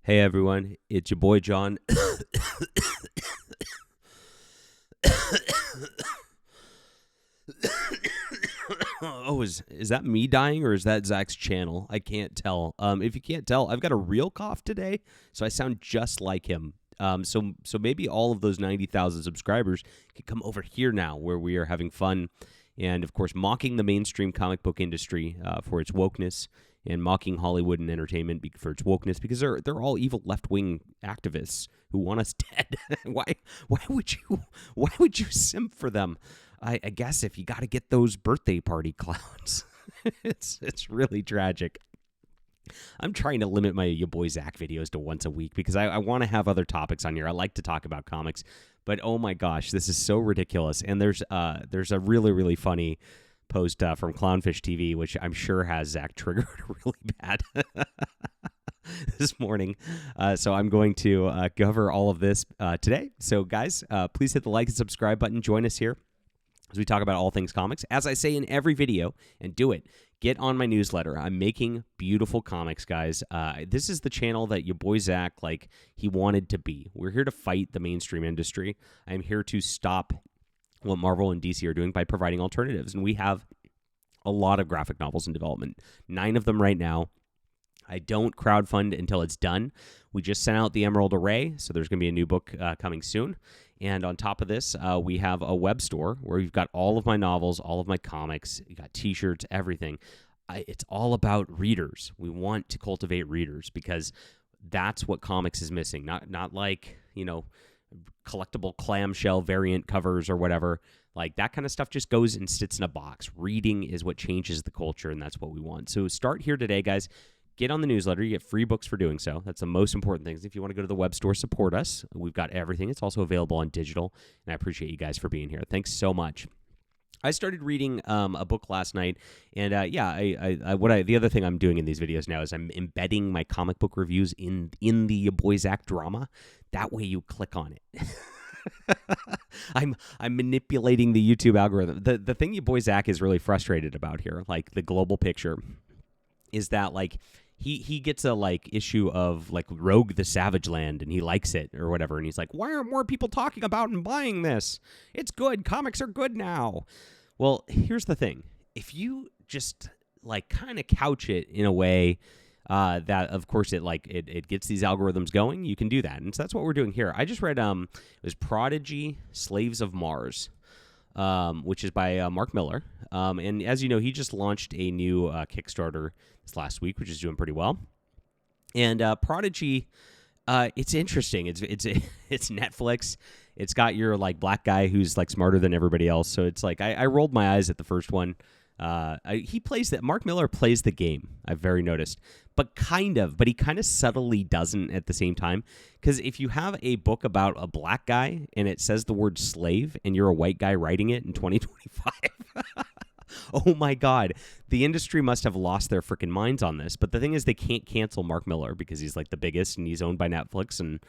Hey everyone, it's your boy John. Oh, is that me dying or is that Zach's channel? I can't tell. If you can't tell, I've got a real cough today, so I sound just like him. So maybe all of those 90,000 subscribers can come over here now, where we are having fun, and of course mocking the mainstream comic book industry for its wokeness, and mocking Hollywood and entertainment for its wokeness, because they're all evil left-wing activists who want us dead. Why would you simp for them? I guess if you got to get those birthday party clowns. it's really tragic. I'm trying to limit my Boi Zack videos to once a week because I want to have other topics on here. I like to talk about comics, but oh my gosh, this is so ridiculous. And there's a really, really funny post from Clownfish TV, which I'm sure has Zach triggered really bad this morning. So I'm going to cover all of this today. So guys, please hit the like and subscribe button. Join us here as we talk about all things comics. As I say in every video, and do it, get on my newsletter. I'm making beautiful comics, guys. This is the channel that your boy Zach, he wanted to be. We're here to fight the mainstream industry. I'm here to stop what Marvel and DC are doing by providing alternatives. And we have a lot of graphic novels in development, 9 of them right now. I don't crowdfund until it's done. We just sent out the Emerald Array, so there's going to be a new book coming soon. And on top of this, we have a web store where we've got all of my novels, all of my comics, you got T-shirts, everything. It's all about readers. We want to cultivate readers because that's what comics is missing. Not like, collectible clamshell variant covers or whatever. Like that kind of stuff just goes and sits in a box. Reading is what changes the culture, and that's what we want. So start here today, guys. Get on the newsletter. You get free books for doing so. That's the most important thing. If you want to go to the web store, support us. We've got everything. It's also available on digital, and I appreciate you guys for being here. Thanks so much. I started reading a book last night, and the other thing I'm doing in these videos now is I'm embedding my comic book reviews in the Boi Zack drama. That way, you click on it. I'm manipulating the YouTube algorithm. The thing your boy Zack is really frustrated about here, like the global picture, is that he gets a issue of Rogue the Savage Land, and he likes it or whatever, and he's like, why aren't more people talking about and buying this? It's good. Comics are good now. Well, here's the thing. If you just kind of couch it in a way that, of course, it gets these algorithms going, you can do that. And so that's what we're doing here. I just read it was Prodigy, Slaves of Mars, which is by Mark Hamil. And as you know, he just launched a new Kickstarter this last week, which is doing pretty well. And Prodigy, it's interesting. It's Netflix. It's got your black guy who's smarter than everybody else. So it's I rolled my eyes at the first one. He plays that. Mark Hamil plays the game. I've very noticed, but he kind of subtly doesn't at the same time. Because if you have a book about a black guy and it says the word slave, and you're a white guy writing it in 2025, oh my God, the industry must have lost their freaking minds on this. But the thing is, they can't cancel Mark Hamil because he's the biggest, and he's owned by Netflix, and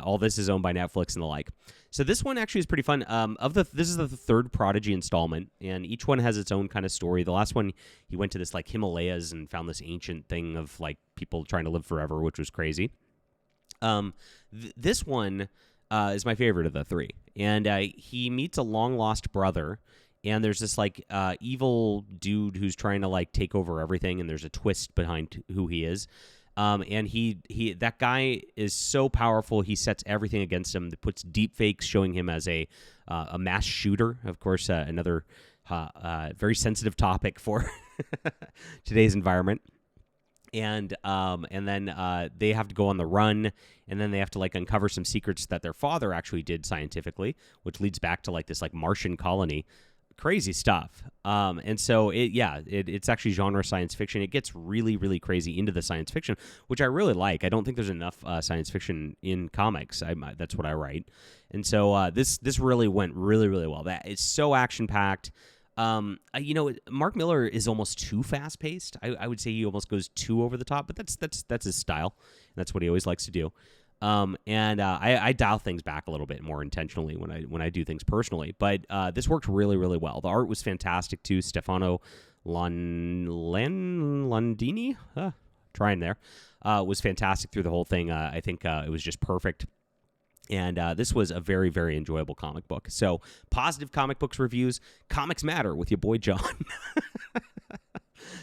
all this is owned by Netflix and the like. So this one actually is pretty fun. This is the third Prodigy installment, and each one has its own kind of story. The last one, he went to this Himalayas and found this ancient thing of people trying to live forever, which was crazy. This one is my favorite of the 3, and he meets a long lost brother. And there's this evil dude who's trying to take over everything, and there's a twist behind who he is. And that guy is so powerful, he sets everything against him. That puts deep fakes showing him as a mass shooter. Of course, another very sensitive topic for today's environment. And then they have to go on the run, and then they have to uncover some secrets that their father actually did scientifically, which leads back to this Martian colony. Crazy stuff. And so it's actually genre science fiction. It gets really, really crazy into the science fiction, which I really like. I don't think there's enough science fiction in comics. That's what I write. And so this really went really, really well. That it's so action packed. Mark Hamil is almost too fast paced. I would say he almost goes too over the top, but that's his style. And that's what he always likes to do. I dial things back a little bit more intentionally when I do things personally. But this worked really, really well. The art was fantastic too. Stefano Landini, trying there. Was fantastic through the whole thing. I think it was just perfect. And this was a very, very enjoyable comic book. So positive comic books reviews, comics matter with your boy John.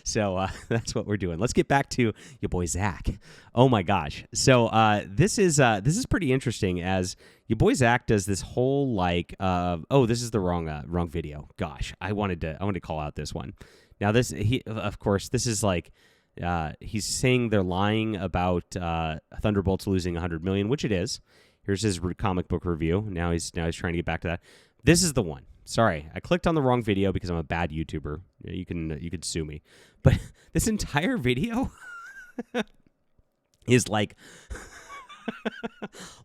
So that's what we're doing. Let's get back to your boy Zack. Oh my gosh! So this is pretty interesting. As your boy Zack does this whole this is the wrong video. Gosh, I wanted to call out this one. Now this of course this is he's saying they're lying about Thunderbolts losing 100 million, which it is. Here's his comic book review. Now he's trying to get back to that. This is the one. Sorry, I clicked on the wrong video because I'm a bad YouTuber. You can sue me. But this entire video is like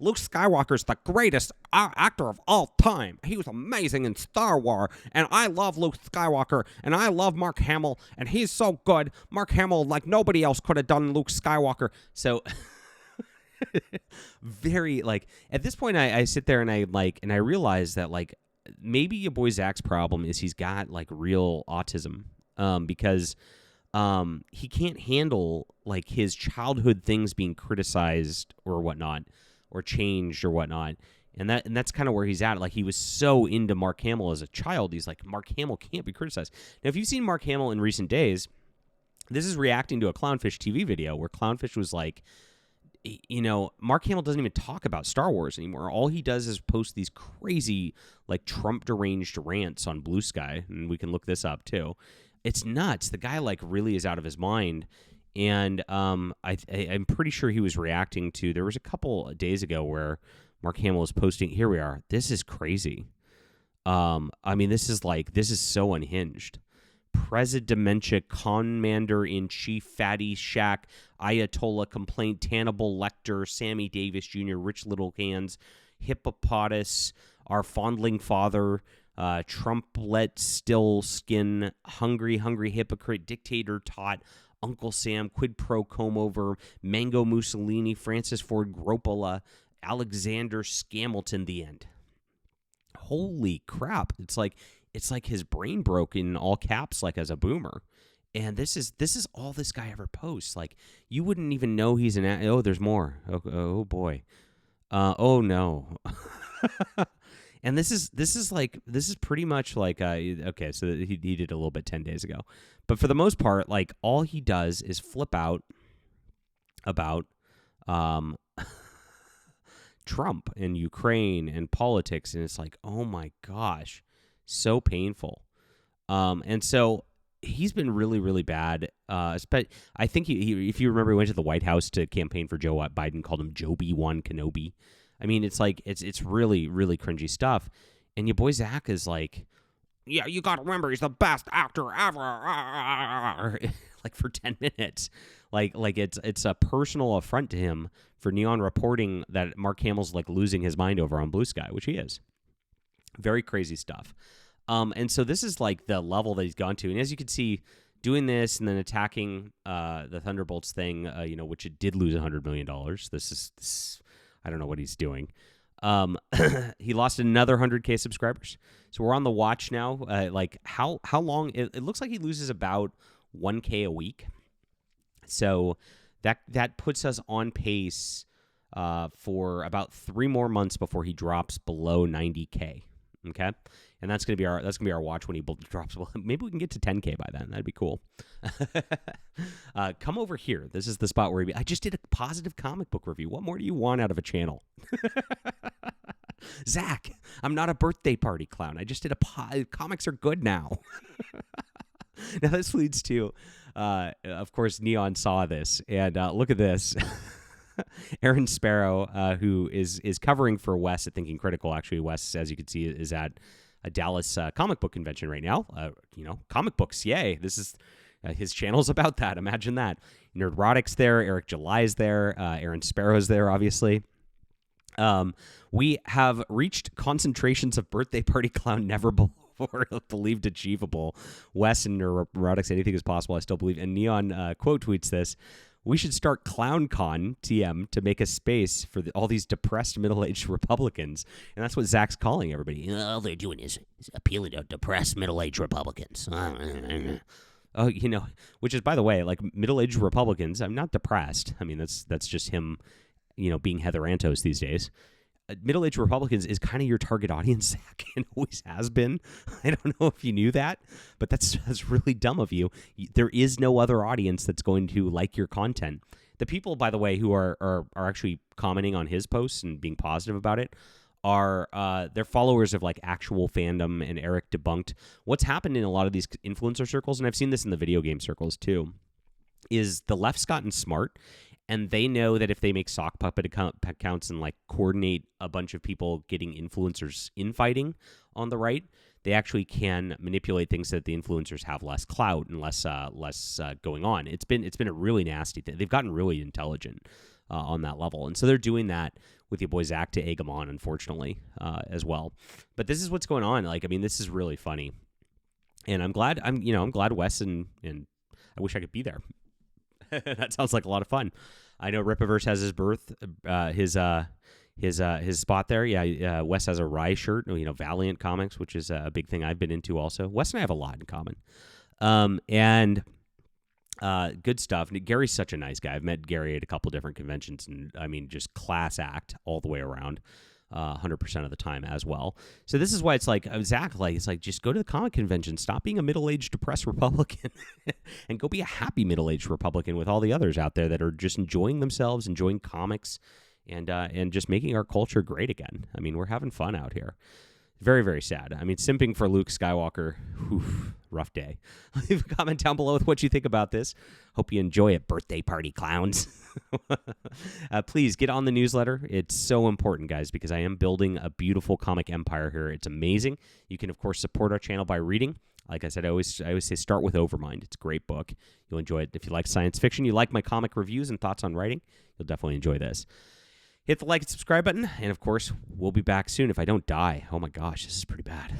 Luke Skywalker's the greatest actor of all time. He was amazing in Star Wars, and I love Luke Skywalker, and I love Mark Hamill, and he's so good. Mark Hamill, like nobody else could have done Luke Skywalker. So very at this point I sit there and I realize that maybe your boy Zack's problem is he's got real autism, because he can't handle his childhood things being criticized or whatnot, or changed or whatnot, and that's kind of where he's at. He was so into Mark Hamill as a child. He's like, Mark Hamill can't be criticized. Now, if you've seen Mark Hamill in recent days, this is reacting to a Clownfish TV video where Clownfish was like, Mark Hamill doesn't even talk about Star Wars anymore. All he does is post these crazy, Trump deranged rants on Blue Sky, and we can look this up too. It's nuts. The guy really is out of his mind, and I'm pretty sure he was reacting to. There was a couple of days ago where Mark Hamill was posting. Here we are. This is crazy. This is so unhinged. President Commander-in-Chief Fatty Shack, Ayatollah Complaint, Hannibal Lecter, Sammy Davis Jr., Rich Little Hands, Hippopotamus, Our Fondling Father, Trumplet Still Skin, Hungry Hypocrite, Dictator Tot, Uncle Sam, Quid Pro Comb Over, Mango Mussolini, Francis Ford Gropola, Alexander Scamilton, the end. Holy crap. It's like his brain broke in all caps, as a boomer. And this is all this guy ever posts. You wouldn't even know he's oh, there's more. Oh boy. Oh no. And this is pretty much okay, so he did a little bit 10 days ago. But for the most part, all he does is flip out about Trump and Ukraine and politics, and it's oh my gosh. So painful. And so he's been really, really bad. I think he, if you remember, he went to the White House to campaign for Joe Biden, called him Joe B1 Kenobi. It's really, really cringy stuff. And your boy Zack is yeah, you got to remember, he's the best actor ever. For 10 minutes. It's a personal affront to him for Neon reporting that Mark Hamill's losing his mind over on Blue Sky, which he is. Very crazy stuff. And so this is the level that he's gone to. And as you can see, doing this and then attacking the Thunderbolts thing, which it did lose $100 million. This I don't know what he's doing. He lost another 100K subscribers. So we're on the watch now. How long? It looks like he loses about 1K a week. So that puts us on pace for about 3 more months before he drops below 90K. Okay, and that's gonna be our watch when he drops. Maybe we can get to 10K by then. That'd be cool. Come over here. This is the spot where I just did a positive comic book review. What more do you want out of a channel? Zack, I'm not a birthday party clown. I just did comics are good now. Now this leads to, of course, Neon saw this, and look at this. Aaron Sparrow, who is covering for Wes at Thinking Critical. Actually, Wes, as you can see, is at a Dallas comic book convention right now. Comic books, yay. This is his channel's about that. Imagine that. Nerdrotic's there. Eric July is there. Aaron Sparrow's there, obviously. We have reached concentrations of birthday party clown never before believed achievable. Wes and Nerdrotic's anything is possible, I still believe. And Neon quote tweets this. We should start ClownCon TM to make a space for all these depressed middle-aged Republicans. And that's what Zack's calling everybody. All they're doing is appealing to depressed middle-aged Republicans. Oh, which is, by the way, like middle-aged Republicans. I'm not depressed. I mean, that's just him, being Heather Antos these days. Middle-aged Republicans is kind of your target audience, Zach, and always has been. I don't know if you knew that, but that's really dumb of you. There is no other audience that's going to like your content. The people, by the way, who are actually commenting on his posts and being positive about it are they're followers of like actual fandom and Eric debunked. What's happened in a lot of these influencer circles, and I've seen this in the video game circles too, is the left's gotten smart. And they know that if they make sock puppet accounts and like coordinate a bunch of people getting influencers infighting on the right, they actually can manipulate things so that the influencers have less clout and less going on. It's been a really nasty thing. They've gotten really intelligent on that level, and so they're doing that with your Boi Zack to egg them on, unfortunately, as well. But this is what's going on. Like, I mean, this is really funny, and I'm glad. I'm glad Wes and I wish I could be there. That sounds like a lot of fun. I know Rippaverse has his spot there. Yeah, Wes has a Rye shirt. Valiant Comics, which is a big thing I've been into also. Wes and I have a lot in common. And good stuff. Gary's such a nice guy. I've met Gary at a couple different conventions, and I mean, just class act all the way around. 100% of the time as well. So this is why it's like, Zach, it's like, just go to the comic convention, stop being a middle-aged depressed Republican and go be a happy middle-aged Republican with all the others out there that are just enjoying themselves, enjoying comics, and just making our culture great again. I mean, we're having fun out here. Very, very sad. I mean, simping for Luke Skywalker, rough day. Leave a comment down below with what you think about this. Hope you enjoy it, birthday party clowns. Please get on the newsletter. It's so important, guys, because I am building a beautiful comic empire here. It's amazing. You can, of course, support our channel by reading. Like I said, I always say start with Overmind. It's a great book. You'll enjoy it. If you like science fiction, you like my comic reviews and thoughts on writing, you'll definitely enjoy this. Hit the like and subscribe button, and of course, we'll be back soon if I don't die. Oh my gosh, this is pretty bad.